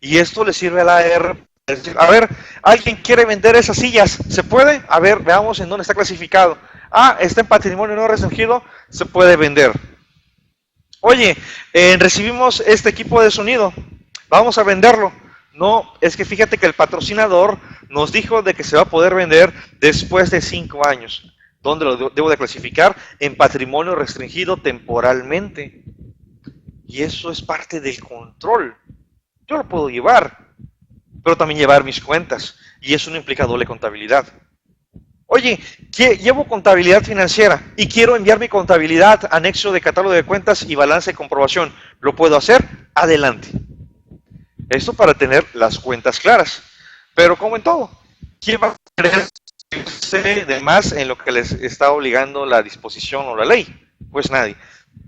Y esto le sirve a la AR. A ver, ¿alguien quiere vender esas sillas? ¿Se puede? A ver, veamos en dónde está clasificado. Ah, está en patrimonio no restringido, se puede vender. Oye, recibimos este equipo de sonido, vamos a venderlo. No, es que fíjate que el patrocinador nos dijo de que se va a poder vender después de 5 años. ¿Dónde lo debo de clasificar? En patrimonio restringido temporalmente. Y eso es parte del control. Yo lo puedo llevar, pero también llevar mis cuentas. Y eso no implica doble contabilidad. Oye, llevo contabilidad financiera y quiero enviar mi contabilidad, anexo de catálogo de cuentas y balance de comprobación. ¿Lo puedo hacer? Adelante. Esto para tener las cuentas claras. Pero como en todo, ¿quién va a creerse de más en lo que les está obligando la disposición o la ley? Pues nadie.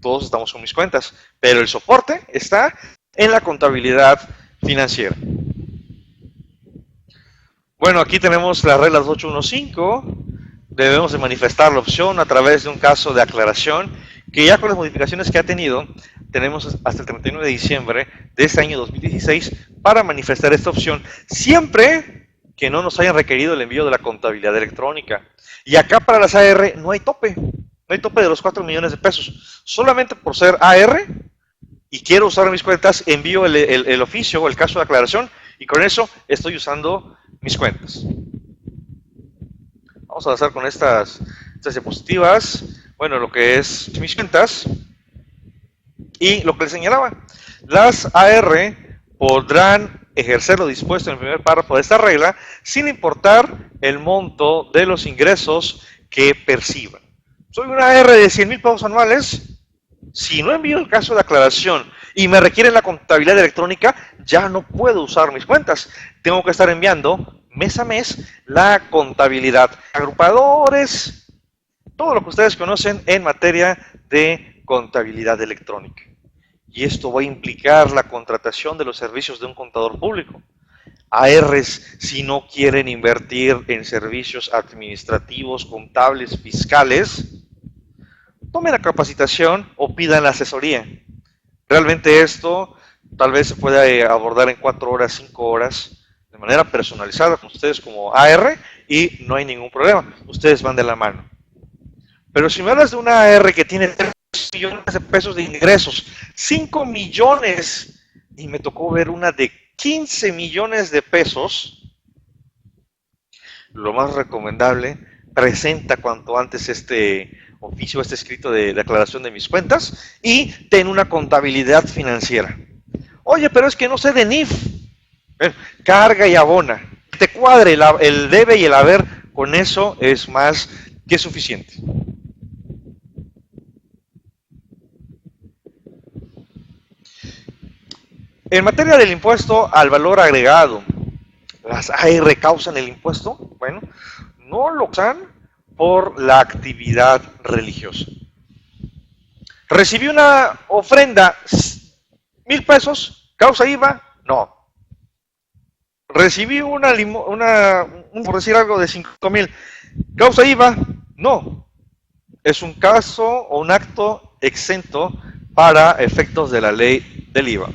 Todos estamos con mis cuentas. Pero el soporte está en la contabilidad financiera. Bueno, aquí tenemos las reglas 815. Debemos de manifestar la opción a través de un caso de aclaración que ya con las modificaciones que ha tenido, tenemos hasta el 31 de diciembre de este año 2016 para manifestar esta opción, siempre que no nos hayan requerido el envío de la contabilidad electrónica. Y acá para las AR no hay tope, no hay tope de los 4 millones de pesos. Solamente por ser AR y quiero usar mis cuentas, envío el oficio o el caso de aclaración y con eso estoy usando mis cuentas. Vamos a avanzar con estas diapositivas. Bueno, lo que es mis cuentas y lo que les señalaba. Las AR podrán ejercer lo dispuesto en el primer párrafo de esta regla sin importar el monto de los ingresos que perciban. Soy una AR de 100,000 pesos anuales. Si no envío el caso de aclaración y me requieren la contabilidad electrónica, ya no puedo usar mis cuentas. Tengo que estar enviando mes a mes la contabilidad, agrupadores, todo lo que ustedes conocen en materia de contabilidad electrónica. Y esto va a implicar la contratación de los servicios de un contador público. ARs, si no quieren invertir en servicios administrativos, contables, fiscales, tomen la capacitación o pidan la asesoría. Realmente esto tal vez se pueda abordar en 4 horas, 5 horas, de manera personalizada con ustedes como AR y no hay ningún problema. Ustedes van de la mano. Pero si me hablas de una AR que tiene 3 millones de pesos de ingresos, 5 millones, y me tocó ver una de 15 millones de pesos, lo más recomendable, presenta cuanto antes este oficio, este escrito de declaración de mis cuentas y ten una contabilidad financiera. Oye, pero es que no sé de NIF. Carga y abona. Te cuadre el debe y el haber, con eso es más que suficiente. En materia del impuesto al valor agregado, ¿las AR causan el impuesto? Bueno, no lo causan por la actividad religiosa. Recibí una ofrenda, 1,000 pesos, ¿causa IVA? No. Recibí por decir algo, de 5,000, ¿causa IVA? No. Es un caso o un acto exento para efectos de la ley del IVA.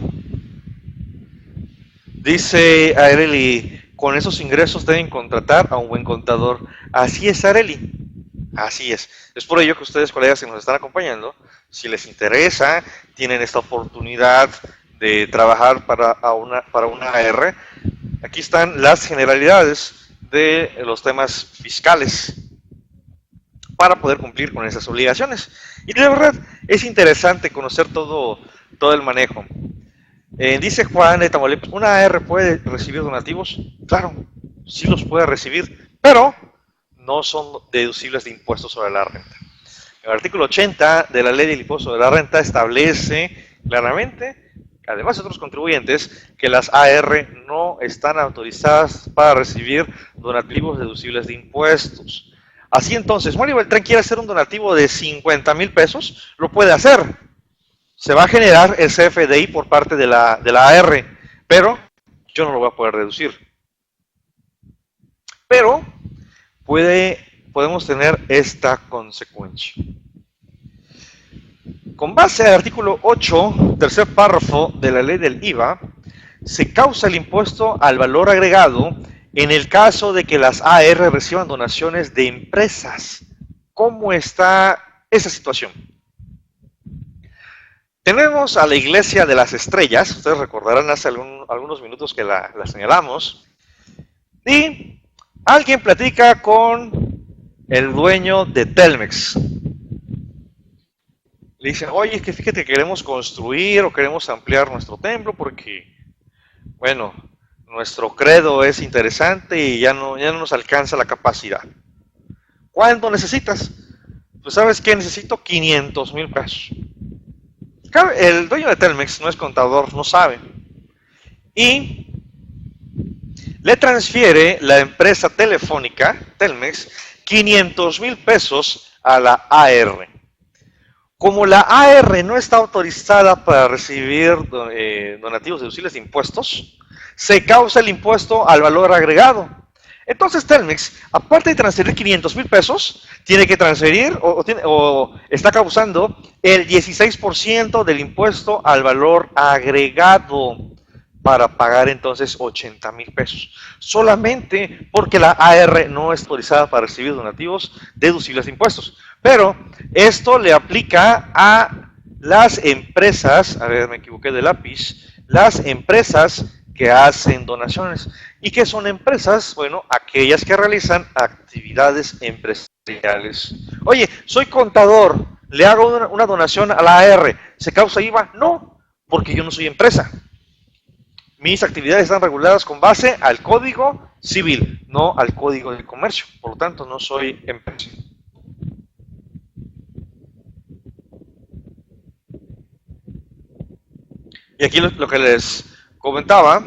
Dice Areli, con esos ingresos deben contratar a un buen contador. Así es, Areli. Así es. Es por ello que ustedes, colegas que nos están acompañando, si les interesa, tienen esta oportunidad de trabajar para una AR, aquí están las generalidades de los temas fiscales para poder cumplir con esas obligaciones. Y de verdad, es interesante conocer todo el manejo. Dice Juan de Tamaulipas, ¿una AR puede recibir donativos? Claro, sí los puede recibir, pero no son deducibles de impuestos sobre la renta. El artículo 80 de la ley del impuesto sobre la renta establece claramente, además de otros contribuyentes, que las AR no están autorizadas para recibir donativos deducibles de impuestos. Así entonces, Mario Beltrán quiere hacer un donativo de 50,000 pesos, lo puede hacer. Se va a generar el CFDI por parte de la AR, pero yo no lo voy a poder deducir. Pero podemos tener esta consecuencia. Con base al artículo 8, tercer párrafo de la ley del IVA, se causa el impuesto al valor agregado en el caso de que las AR reciban donaciones de empresas. ¿Cómo está esa situación? Tenemos a la Iglesia de las Estrellas, ustedes recordarán hace algunos minutos que la señalamos, y alguien platica con el dueño de Telmex. Le dicen, oye, es que fíjate que queremos construir o queremos ampliar nuestro templo porque, bueno, nuestro credo es interesante y ya no nos alcanza la capacidad. ¿Cuánto necesitas? Pues sabes que necesito 500,000 pesos. El dueño de Telmex no es contador, no sabe. Y le transfiere la empresa telefónica, Telmex, 500,000 pesos a la AR. Como la AR no está autorizada para recibir donativos deducibles de impuestos, se causa el impuesto al valor agregado. Entonces Telmex, aparte de transferir 500,000 pesos, tiene que transferir o está causando el 16% del impuesto al valor agregado para pagar entonces 80,000 pesos. Solamente porque la AR no es autorizada para recibir donativos deducibles de impuestos. Pero esto le aplica a las empresas, a ver, me equivoqué de lápiz, las empresas que hacen donaciones. ¿Y qué son empresas? Bueno, aquellas que realizan actividades empresariales. Oye, soy contador, le hago una donación a la AR, ¿se causa IVA? No, porque yo no soy empresa. Mis actividades están reguladas con base al Código Civil, no al Código de Comercio. Por lo tanto, no soy empresa. Y aquí lo que les comentaba,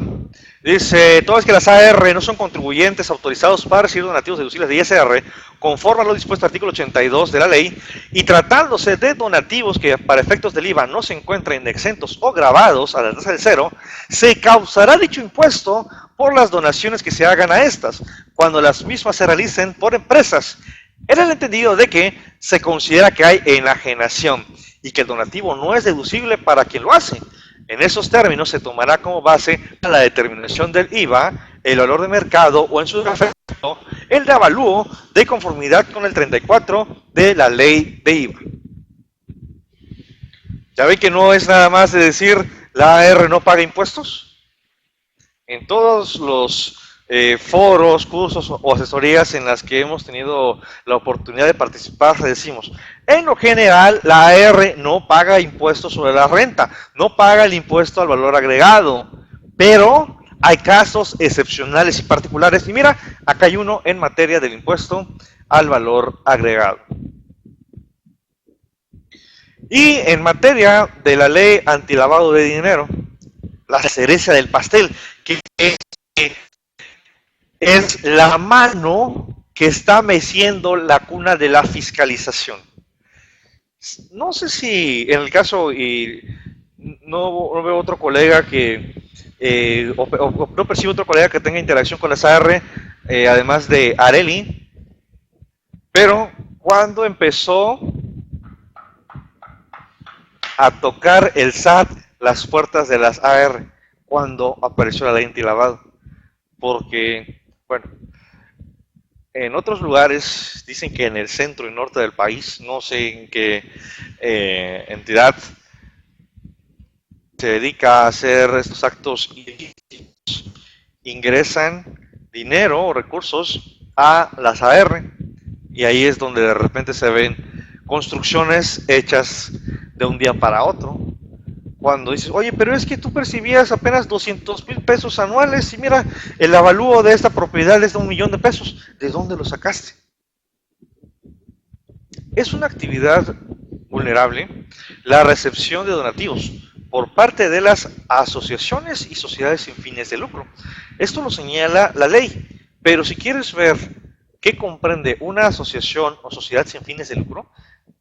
dice, todas que las AR no son contribuyentes autorizados para recibir donativos deducibles de ISR, conforme a lo dispuesto en el artículo 82 de la ley, y tratándose de donativos que para efectos del IVA no se encuentren exentos o grabados a la tasa del cero, se causará dicho impuesto por las donaciones que se hagan a estas, cuando las mismas se realicen por empresas, en el entendido de que se considera que hay enajenación y que el donativo no es deducible para quien lo hace. En esos términos se tomará como base la determinación del IVA, el valor de mercado o en su defecto el de avalúo de conformidad con el 34 de la ley de IVA. ¿Ya ven que no es nada más de decir la AR no paga impuestos? En todos los foros, cursos o asesorías en las que hemos tenido la oportunidad de participar, decimos, en lo general la AR no paga impuestos sobre la renta, no paga el impuesto al valor agregado, pero hay casos excepcionales y particulares, y mira, acá hay uno en materia del impuesto al valor agregado. Y en materia de la ley antilavado de dinero, la cereza del pastel, que es la mano que está meciendo la cuna de la fiscalización. No sé si en el caso, y no veo otro colega que, no percibo otro colega que tenga interacción con la SAR, además de Areli, pero cuando empezó a tocar el SAT las puertas de las AR, cuando apareció la ley antilavado, porque, bueno, en otros lugares dicen que en el centro y norte del país, no sé en qué entidad se dedica a hacer estos actos ilícitos, ingresan dinero o recursos a las AR y ahí es donde de repente se ven construcciones hechas de un día para otro. Cuando dices, oye, pero es que tú percibías apenas 200,000 pesos anuales y mira, el avalúo de esta propiedad es de 1,000,000 de pesos. ¿De dónde lo sacaste? Es una actividad vulnerable la recepción de donativos por parte de las asociaciones y sociedades sin fines de lucro. Esto lo señala la ley, pero si quieres ver qué comprende una asociación o sociedad sin fines de lucro,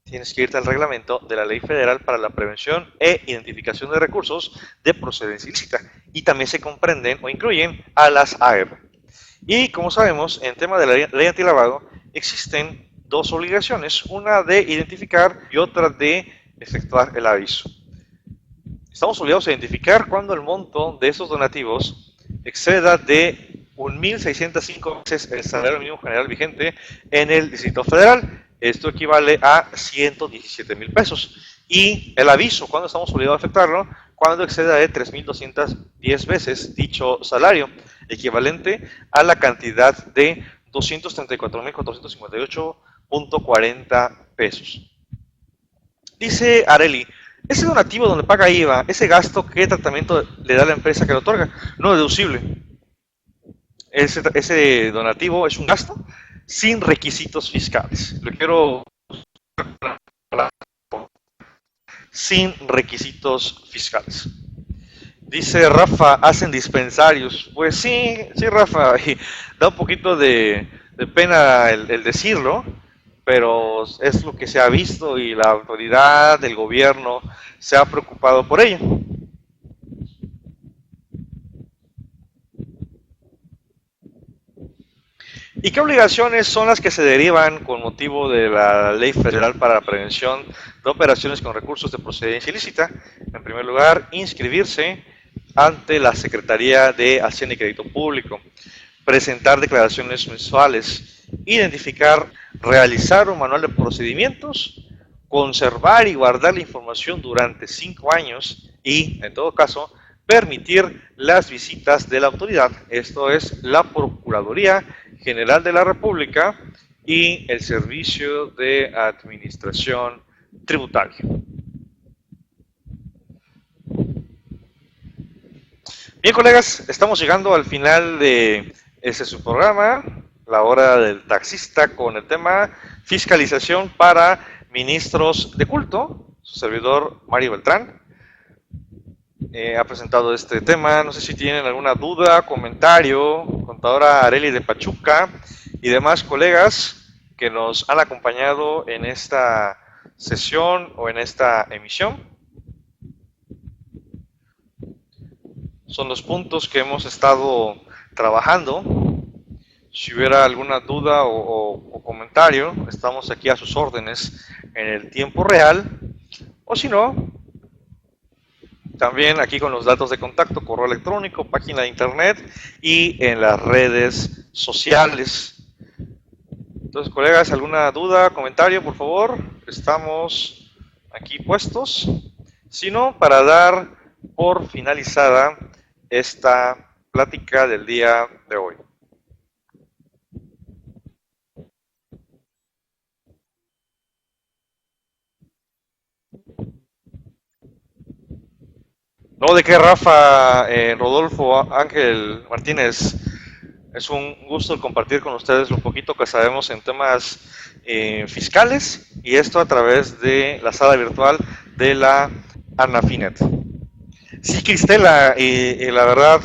tienes que irte al reglamento de la Ley Federal para la Prevención e Identificación de Recursos de Procedencia Ilícita, y también se comprenden o incluyen a las AER. Y como sabemos, en tema de la ley antilavado existen dos obligaciones, una de identificar y otra de efectuar el aviso. Estamos obligados a identificar cuando el monto de esos donativos exceda de 1,605 veces el salario mínimo general vigente en el Distrito Federal. Esto equivale a 117,000 pesos. Y el aviso, cuando estamos obligados a efectuarlo, cuando exceda de 3,210 veces dicho salario, equivalente a la cantidad de 234,458,40 pesos. Dice Areli, ese donativo donde paga IVA, ese gasto, ¿qué tratamiento le da la empresa que lo otorga? No deducible. Ese donativo es un gasto sin requisitos fiscales. Lo quiero sin requisitos fiscales. Dice Rafa, hacen dispensarios. Pues sí, Rafa, y da un poquito de pena el decirlo, pero es lo que se ha visto y la autoridad del gobierno se ha preocupado por ello. ¿Y qué obligaciones son las que se derivan con motivo de la Ley Federal para la Prevención de Operaciones con Recursos de Procedencia Ilícita? En primer lugar, inscribirse ante la Secretaría de Hacienda y Crédito Público, presentar declaraciones mensuales, identificar, realizar un manual de procedimientos, conservar y guardar la información durante 5 años y, en todo caso, permitir las visitas de la autoridad. Esto es la Procuraduría General de la República y el Servicio de Administración Tributaria. Bien, colegas, estamos llegando al final de su programa, La Hora del Taxista, con el tema fiscalización para ministros de culto. Su servidor, Mario Beltrán, ha presentado este tema. No sé si tienen alguna duda, comentario, contadora Areli de Pachuca y demás colegas que nos han acompañado en esta sesión o en esta emisión. Son los puntos que hemos estado trabajando. Si hubiera alguna duda o comentario, estamos aquí a sus órdenes en el tiempo real, o si no, también aquí con los datos de contacto, correo electrónico, página de internet y en las redes sociales. Entonces, colegas, ¿alguna duda, comentario, por favor? Estamos aquí puestos. Si no, para dar por finalizada esta plática del día de hoy. No, de qué, Rafa, Rodolfo, Ángel, Martínez. Es un gusto el compartir con ustedes lo poquito que sabemos en temas fiscales, y esto a través de la sala virtual de la ANAFINET. Sí, Cristela, la verdad,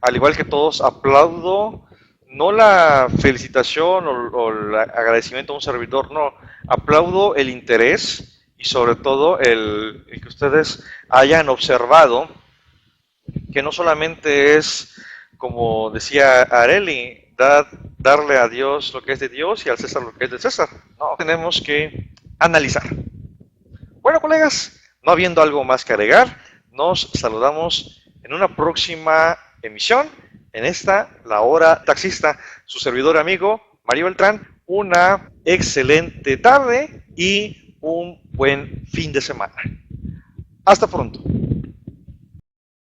al igual que todos, aplaudo no la felicitación o el agradecimiento a un servidor, no, aplaudo el interés y sobre todo el que ustedes hayan observado que no solamente es, como decía Areli, darle a Dios lo que es de Dios y al César lo que es de César. No, tenemos que analizar. Bueno, colegas, no habiendo algo más que agregar, nos saludamos en una próxima emisión, en esta, La Hora Taxista. Su servidor amigo, Mario Beltrán, una excelente tarde y un buen fin de semana. Hasta pronto.